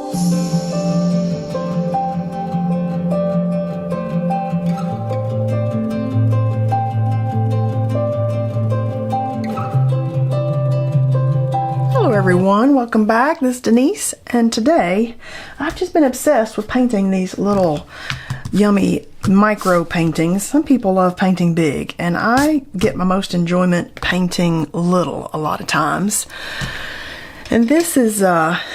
Hello everyone, welcome back. This is Denise, and today I've just been obsessed with painting these little yummy micro paintings. Some people love painting big, and I get my most enjoyment painting little a lot of times. And this is that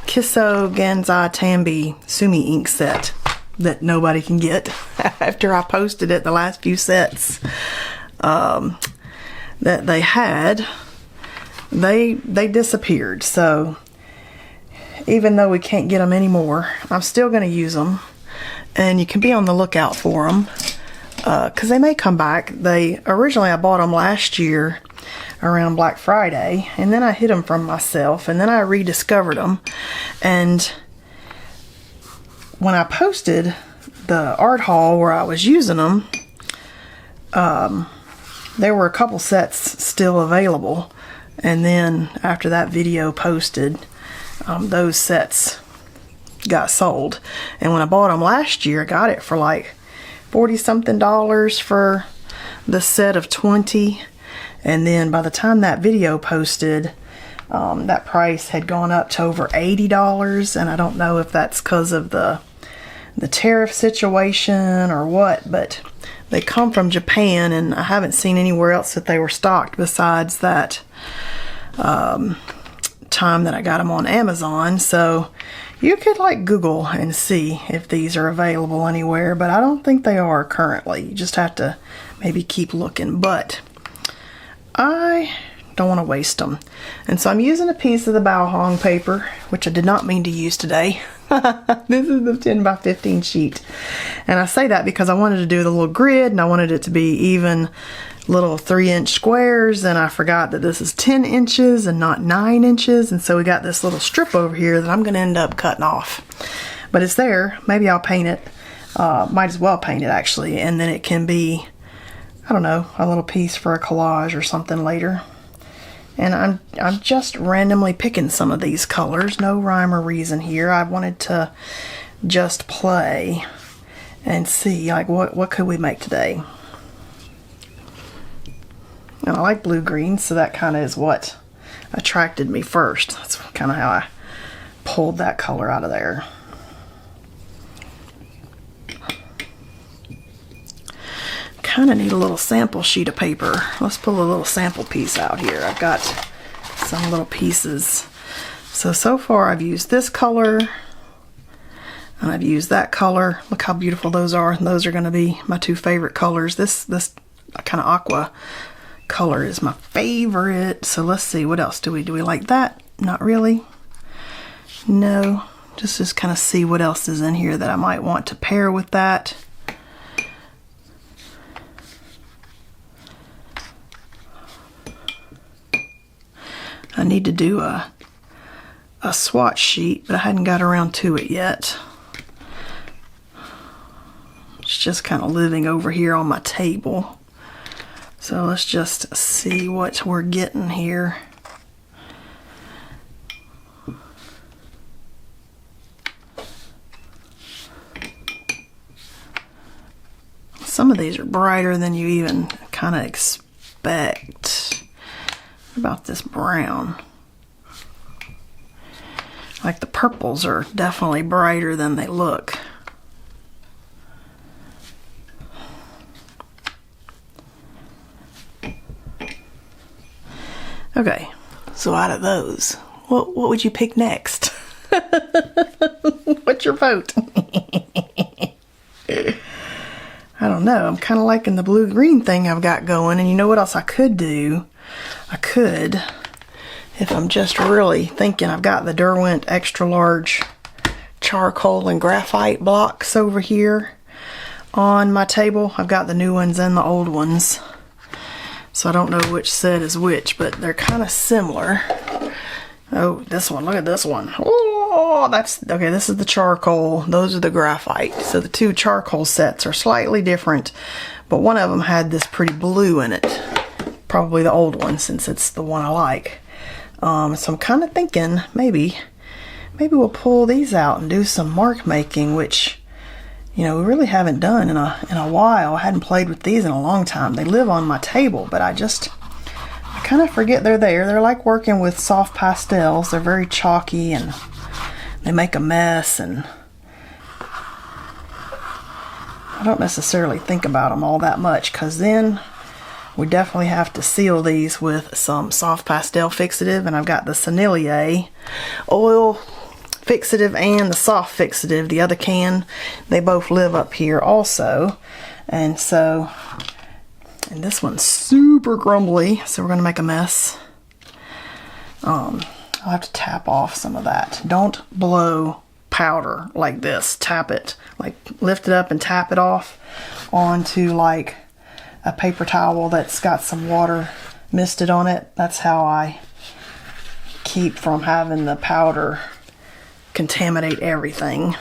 Kuretake Sumi ink set that nobody can get. After I posted it, the last few sets that they had, they disappeared. So even though we can't get them anymore, I'm still going to use them, and you can be on the lookout for them because they may come back. Originally I bought them last year around Black Friday, and then I hid them from myself, and then I rediscovered them. And when I posted the art haul where I was using them, there were a couple sets still available. And then after that video posted, those sets got sold. And when I bought them last year, I got it for like $40-something for the set of 20. And then by the time that video posted, that price had gone up to over $80. And I don't know if that's because of the tariff situation or what, but they come from Japan, and I haven't seen anywhere else that they were stocked besides that time that I got them on Amazon. So you could like Google and see if these are available anywhere, but I don't think they are currently. You just have to maybe keep looking, but I don't want to waste them. And so I'm using a piece of the Bao paper, which I did not mean to use today. This is the 10 by 15 sheet. And I say that because I wanted to do the little grid, and I wanted it to be even little 3-inch squares, and I forgot that this is 10 inches and not 9 inches. And so we got this little strip over here that I'm going to end up cutting off. But it's there. Maybe I'll paint it. Might as well paint it actually, and then it can be, I don't know, a little piece for a collage or something later. And I'm just randomly picking some of these colors. No rhyme or reason here. I wanted to just play and see like what could we make today. And I like blue-green, so that kind of is what attracted me first. That's kind of how I pulled that color out of there. Kind of need a little sample sheet of paper. Let's pull a little sample piece out here. I've got some little pieces. So far I've used this color, and I've used that color. Look how beautiful those are. And those are going to be my two favorite colors. This kind of aqua color is my favorite. So let's see, what else do we like that? Not really. No, just kind of see what else is in here that I might want to pair with that. I need to do a swatch sheet, but I hadn't got around to it yet. It's just kind of living over here on my table. So let's just see what we're getting here. Some of these are brighter than you even kind of expect. What about this brown? Like the purples are definitely brighter than they look. Okay, so out of those, what would you pick next? What's your vote? I don't know. I'm kind of liking the blue-green thing I've got going. And you know what else I could do? I could, if I'm just really thinking, I've got the Derwent extra large charcoal and graphite blocks over here on my table. I've got the new ones and the old ones. So I don't know which set is which, but they're kind of similar. Oh, this one, look at this one. Oh, that's, okay, this is the charcoal. Those are the graphite. So the two charcoal sets are slightly different, but one of them had this pretty blue in it. Probably the old one, since it's the one I like. So I'm kind of thinking maybe maybe we'll pull these out and do some mark making, which, you know, we really haven't done in a while. I hadn't played with these in a long time. They live on my table, but I kind of forget they're there. They're like working with soft pastels. They're very chalky and they make a mess, and I don't necessarily think about them all that much, because then we definitely have to seal these with some soft pastel fixative, and I've got the Sennelier oil fixative and the soft fixative, the other can. They both live up here also, and so, and this one's super crumbly, so we're gonna make a mess. I'll have to tap off some of that. Don't blow powder like this. Tap it, like lift it up and tap it off onto like a paper towel that's got some water misted on it. That's how I keep from having the powder contaminate everything.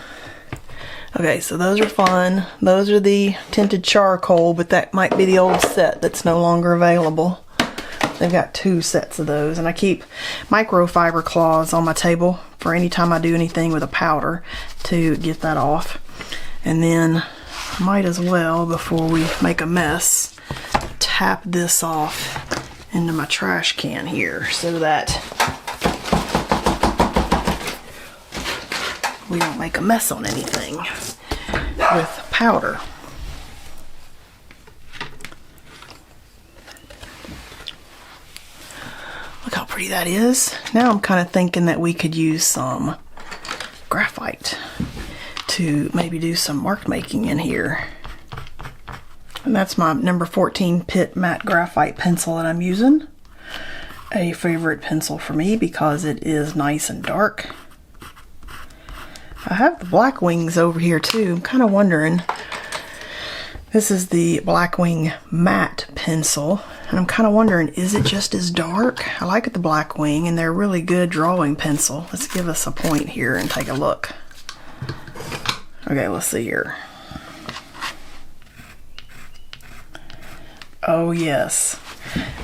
Okay, so those are fun. Those are the tinted charcoal, but that might be the old set that's no longer available. They've got 2 sets of those, and I keep microfiber cloths on my table for any time I do anything with a powder to get that off. And then might as well, before we make a mess, tap this off into my trash can here so that we don't make a mess on anything with powder. Look how pretty that is. Now I'm kind of thinking that we could use some graphite to maybe do some mark making in here. And that's my number 14 Pitt matte graphite pencil that I'm using. A favorite pencil for me because it is nice and dark. I have the Blackwings over here too. I'm kind of wondering, this is the Blackwing matte pencil, and I'm kind of wondering, is it just as dark? I like the Blackwing, and they're a really good drawing pencil. Let's give us a point here and take a look. Okay, let's see here. Oh yes,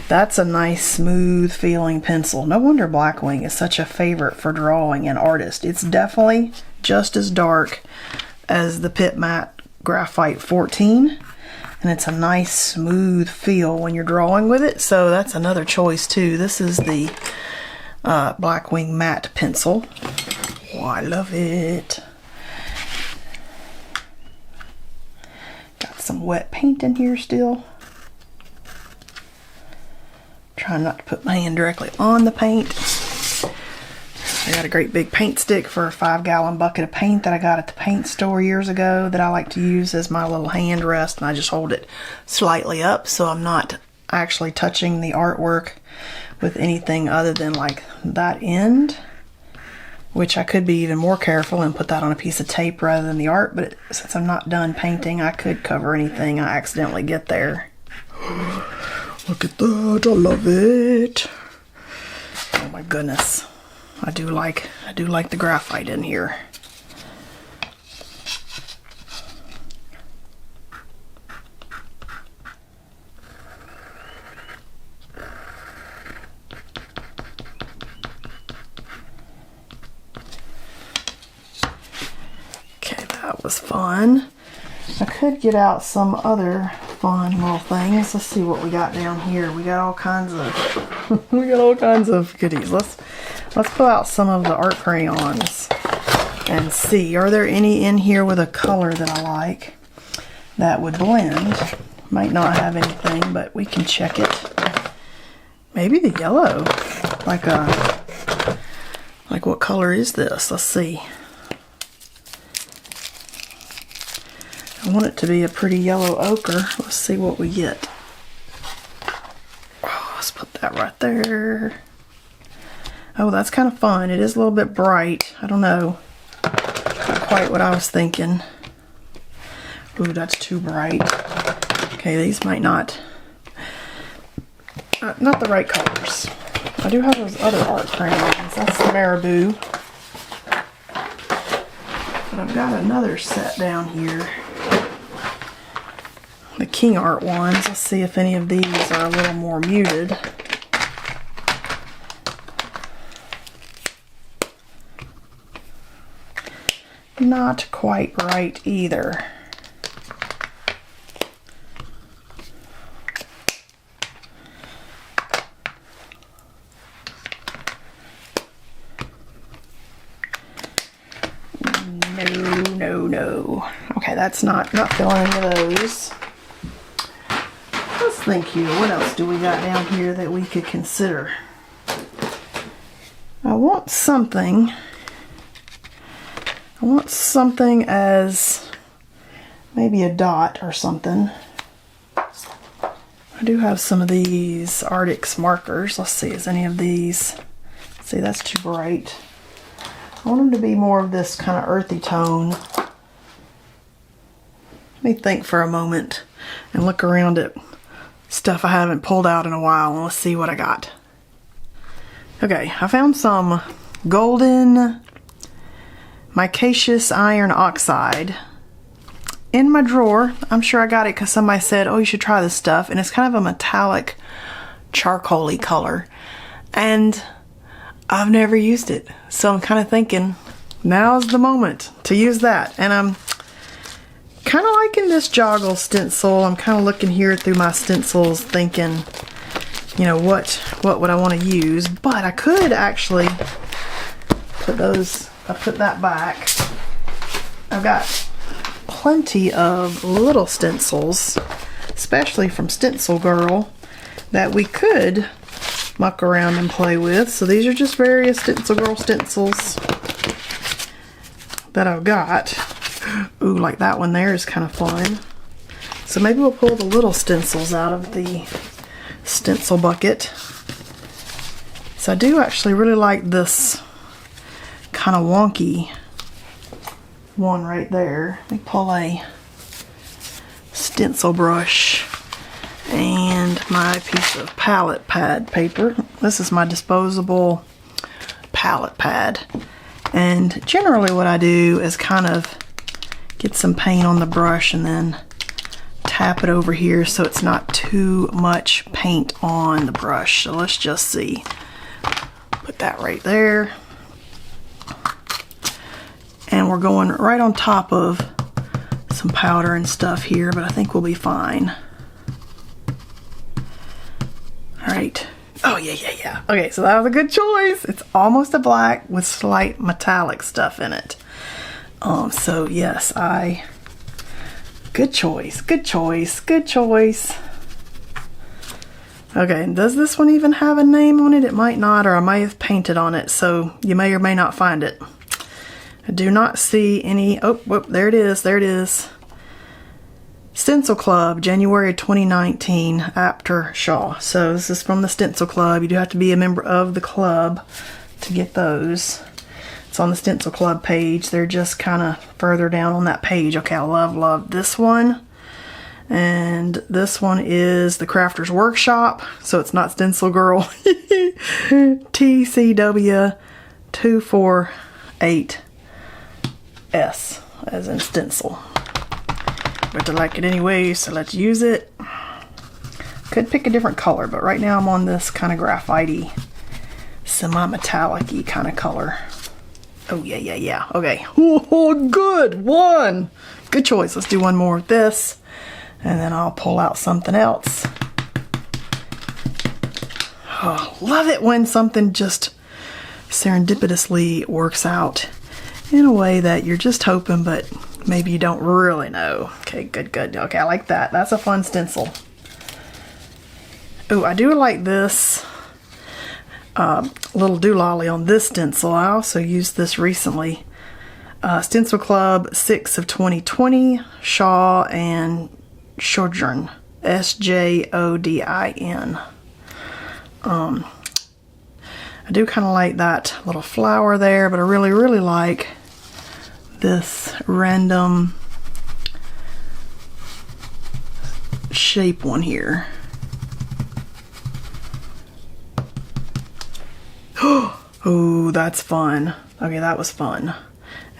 that's a nice smooth feeling pencil. No wonder Blackwing is such a favorite for drawing and artists. It's definitely just as dark as the Pitt matte graphite 14, and it's a nice smooth feel when you're drawing with it, so that's another choice too. This is the Blackwing matte pencil. Oh, I love it. Got some wet paint in here still. Trying not to put my hand directly on the paint. I got a great big paint stick for a 5-gallon bucket of paint that I got at the paint store years ago that I like to use as my little hand rest, and I just hold it slightly up so I'm not actually touching the artwork with anything other than like that end, which I could be even more careful and put that on a piece of tape rather than the art, but since I'm not done painting, I could cover anything I accidentally get there. Look at that, I love it. Oh my goodness. I do like the graphite in here. Okay, that was fun. I could get out some other fun little things. Let's see what we got down here. We got all kinds of goodies. Let's pull out some of the art crayons and see, are there any in here with a color that I like that would blend? Might not have anything, but we can check it. Maybe the yellow. Like what color is this? Let's see. I want it to be a pretty yellow ochre. Let's see what we get. Oh, let's put that right there. Oh, that's kind of fun. It is a little bit bright. I don't know. Not quite what I was thinking. Ooh, that's too bright. Okay, these might not the right colors. I do have those other art crayons. That's the Marabou. But I've got another set down here. The King Art ones. Let's see if any of these are a little more muted. not quite right either. No. Okay, that's not filling any of those. Let's think here. What else do we got down here that we could consider? I want something as maybe a dot or something. I do have some of these Arctic markers. Let's see, is any of these? See, that's too bright. I want them to be more of this kind of earthy tone. Let me think for a moment and look around at stuff I haven't pulled out in a while, and let's see what I got. Okay, I found some golden micaceous iron oxide in my drawer. I'm sure I got it because somebody said, oh, you should try this stuff. And it's kind of a metallic charcoal-y color. And I've never used it. So I'm kind of thinking, now's the moment to use that. And I'm kind of liking this joggle stencil. I'm kind of looking here through my stencils thinking, you know, what would I want to use? But I could actually put those, I put that back. I've got plenty of little stencils, especially from Stencil Girl, that we could muck around and play with. So these are just various Stencil Girl stencils that I've got. Ooh, like that one there is kind of fun. So maybe we'll pull the little stencils out of the stencil bucket. So I do actually really like this kind of wonky one right there. Let me pull a stencil brush and my piece of palette pad paper. This is my disposable palette pad. And generally what I do is kind of get some paint on the brush and then tap it over here so it's not too much paint on the brush. So let's just see. Put that right there. And we're going right on top of some powder and stuff here, but I think we'll be fine. All right. Oh, yeah. Okay, so that was a good choice. It's almost a black with slight metallic stuff in it. So yes, good choice. Okay, and does this one even have a name on it? It might not, or I may have painted on it, so you may or may not find it. I do not see any. Oh, whoop, there it is. Stencil Club, January 2019, Apter Shaw. So this is from the Stencil Club. You do have to be a member of the club to get those. It's on the Stencil Club page. They're just kind of further down on that page. Okay, I love this one. And this one is the Crafter's Workshop. So it's not Stencil Girl. TCW 248. S as in stencil. But I like it anyway, so let's use it. Could pick a different color, but right now I'm on this kind of graphite-y, semi-metallic-y kind of color. Oh yeah. Okay. Oh, good one. Good choice. Let's do one more of this, and then I'll pull out something else. Oh, love it when something just serendipitously works out in a way that you're just hoping, but maybe you don't really know. Okay, good. Okay, I like that. That's a fun stencil. Oh, I do like this little doolally on this stencil. I also used this recently. Stencil Club 6 of 2020, Shaw and Sjodin. SJODIN. I do kind of like that little flower there, but I really like this random shape one here. Oh, that's fun. Okay, that was fun.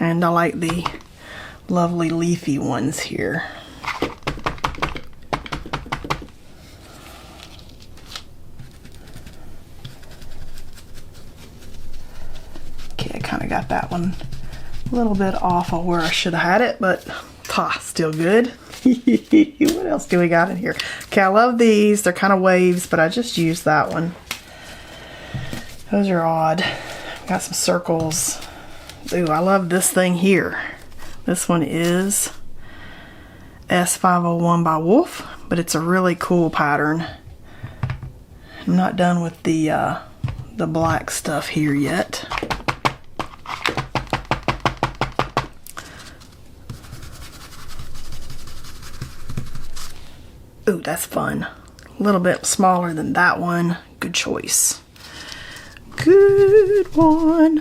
And I like the lovely leafy ones here. Okay, I kind of got that one A little bit off of where I should have had it, but still good. What else do we got in here? Okay, I love these. They're kind of waves, but I just used that one. Those are odd. Got some circles. Ooh, I love this thing here. This one is S501 by Wolf, but it's a really cool pattern. I'm not done with the black stuff here yet. Ooh, that's fun. A little bit smaller than that one. Good choice. Good one.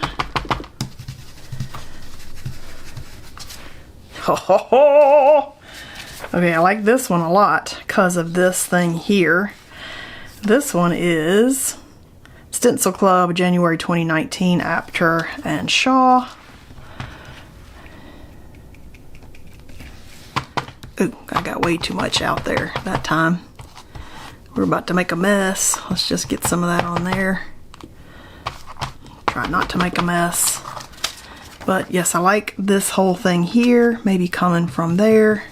Ho ho ho! Okay, I like this one a lot because of this thing here. This one is Stencil Club, January 2019, Apter and Shaw. Ooh, I got way too much out there that time. We're about to make a mess. Let's just get some of that on there. Try not to make a mess. But yes, I like this whole thing here, maybe coming from there.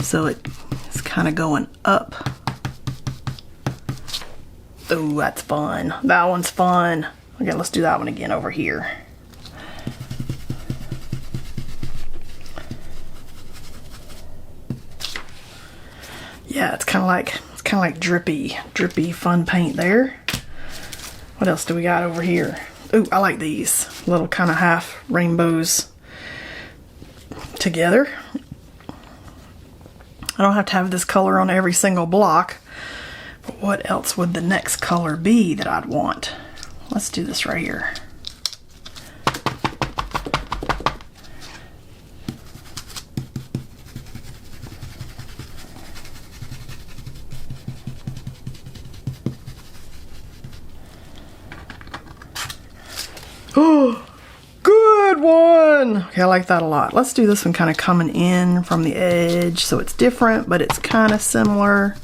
So it's kind of going up. Ooh, that's fun. That one's fun. Okay, let's do that one again over here. Yeah, it's kind of like drippy fun paint there. What else do we got over here? Ooh, I like these little kind of half rainbows together. I don't have to have this color on every single block, but what else would the next color be that I'd want? Let's do this right here. Oh, good one. Okay, I like that a lot. Let's do this one kind of coming in from the edge, so it's different, but it's kind of similar.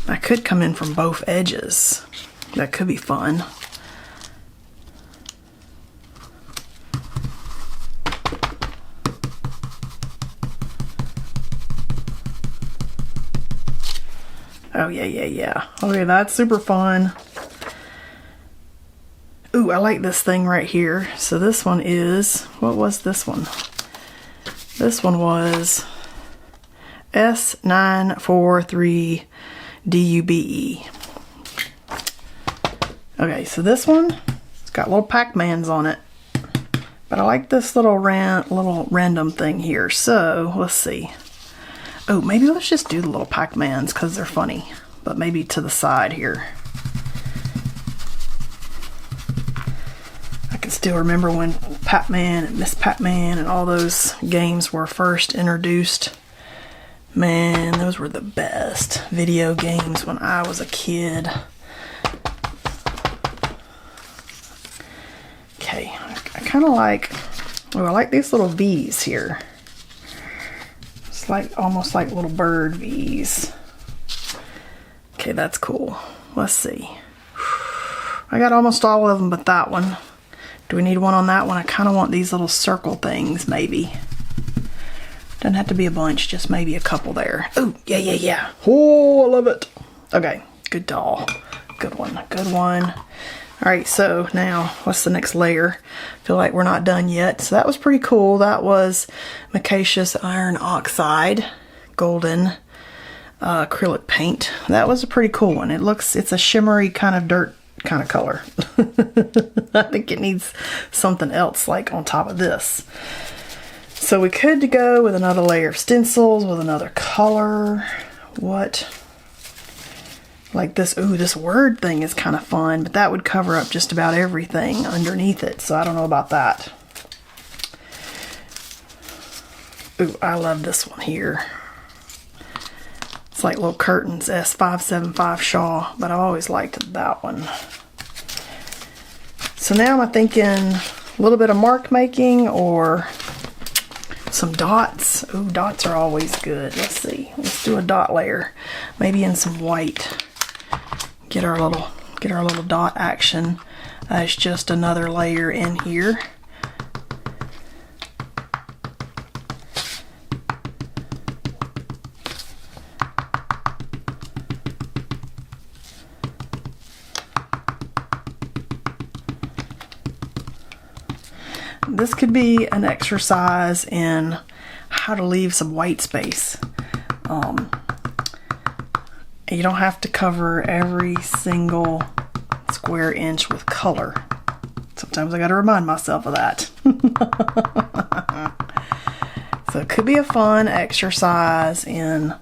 I could come in from both edges. That could be fun. Oh, yeah. Okay, that's super fun. Ooh, I like this thing right here. So this one is, what was this one? This one was S943 DUBE. Okay, so this one, it's got little Pac-Mans on it. But I like this little random thing here. So, let's see. Oh, maybe let's just do the little Pac-Mans because they're funny. But maybe to the side here. I can still remember when Pac-Man and Miss Pac-Man and all those games were first introduced. Man, those were the best video games when I was a kid. Okay, I kind of like, oh, I like these little V's here. It's like almost like little bird V's. Okay, that's cool. Let's see. I got almost all of them but that one. Do we need one on that one? I kind of want these little circle things maybe. Doesn't have to be a bunch, just maybe a couple there. Oh, yeah. Oh, I love it. Okay, good doll. Good one. All right, so now what's the next layer? I feel like we're not done yet. So that was pretty cool. That was Micaceous Iron Oxide Golden acrylic paint. That was a pretty cool one. It's a shimmery kind of dirt kind of color. I think it needs something else like on top of this. So we could go with another layer of stencils with another color. What? Like this, ooh, this word thing is kind of fun, but that would cover up just about everything underneath it, so I don't know about that. Ooh, I love this one here. It's like little curtains, S575 Shaw, but I always liked that one. So now I'm thinking a little bit of mark making or some dots. Ooh, dots are always good. Let's see. Let's do a dot layer. Maybe in some white. Get our little get our little dot action. It's just another layer in here. This could be an exercise in how to leave some white space. You don't have to cover every single square inch with color. Sometimes I got to remind myself of that. So it could be a fun exercise in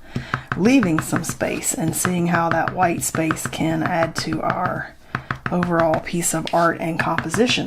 leaving some space and seeing how that white space can add to our overall piece of art and composition.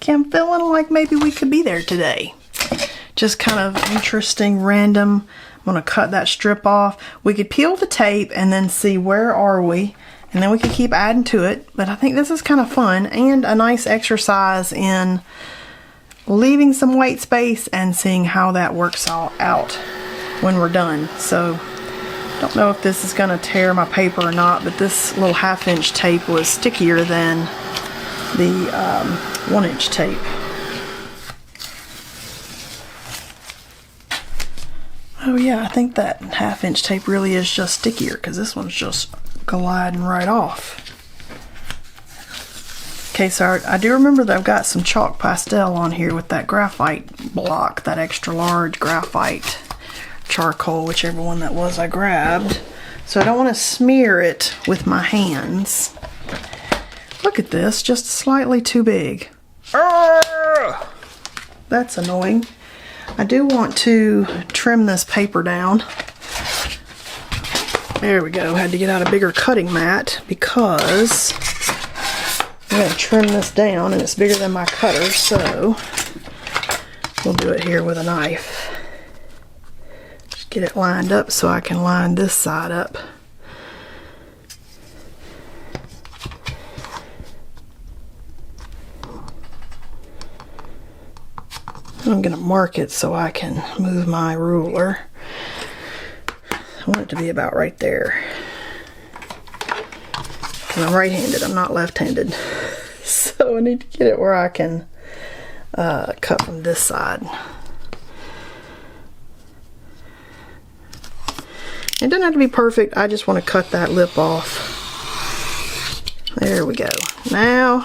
I'm feeling like maybe we could be there today. Just kind of interesting, random. I'm going to cut that strip off. We could peel the tape and then see where are we, and then we could keep adding to it. But I think this is kind of fun and a nice exercise in leaving some white space and seeing how that works all out when we're done. So don't know if this is going to tear my paper or not, but this little 1/2-inch tape was stickier than the 1-inch tape. Oh yeah, I think that 1/2-inch tape really is just stickier because this one's just gliding right off. Okay, so I do remember that I've got some chalk pastel on here with that graphite block, that extra large graphite charcoal, whichever one that was I grabbed. So I don't want to smear it with my hands. Look at this, just slightly too big. That's annoying. I do want to trim this paper down. There we go. Had to get out a bigger cutting mat because I'm going to trim this down and it's bigger than my cutter, so we'll do it here with a knife. Just get it lined up so I can line this side up. I'm going to mark it so I can move my ruler. I want it to be about right there. Because I'm right-handed, I'm not left-handed. So I need to get it where I can cut from this side. It doesn't have to be perfect, I just want to cut that lip off. There we go. Now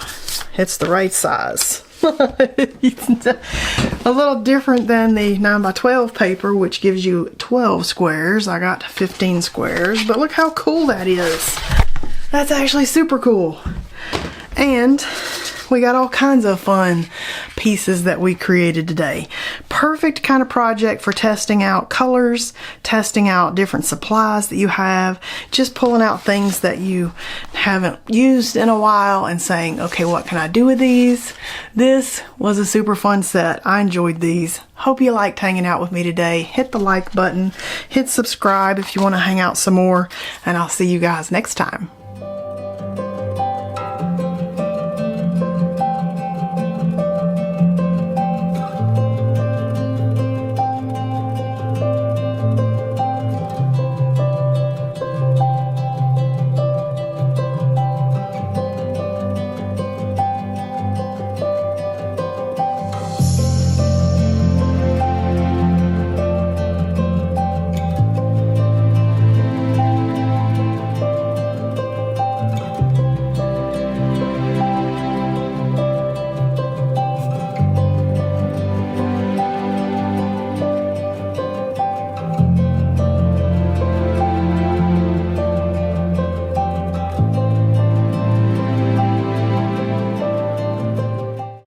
it's the right size. A little different than the 9x12 paper, which gives you 12 squares. I got 15 squares, but look how cool that is. That's actually super cool. And we got all kinds of fun pieces that we created today. Perfect kind of project for testing out colors, testing out different supplies that you have, just pulling out things that you haven't used in a while and saying, okay, what can I do with these? This was a super fun set. I enjoyed these. Hope you liked hanging out with me today. Hit the like button, hit subscribe if you want to hang out some more, and I'll see you guys next time.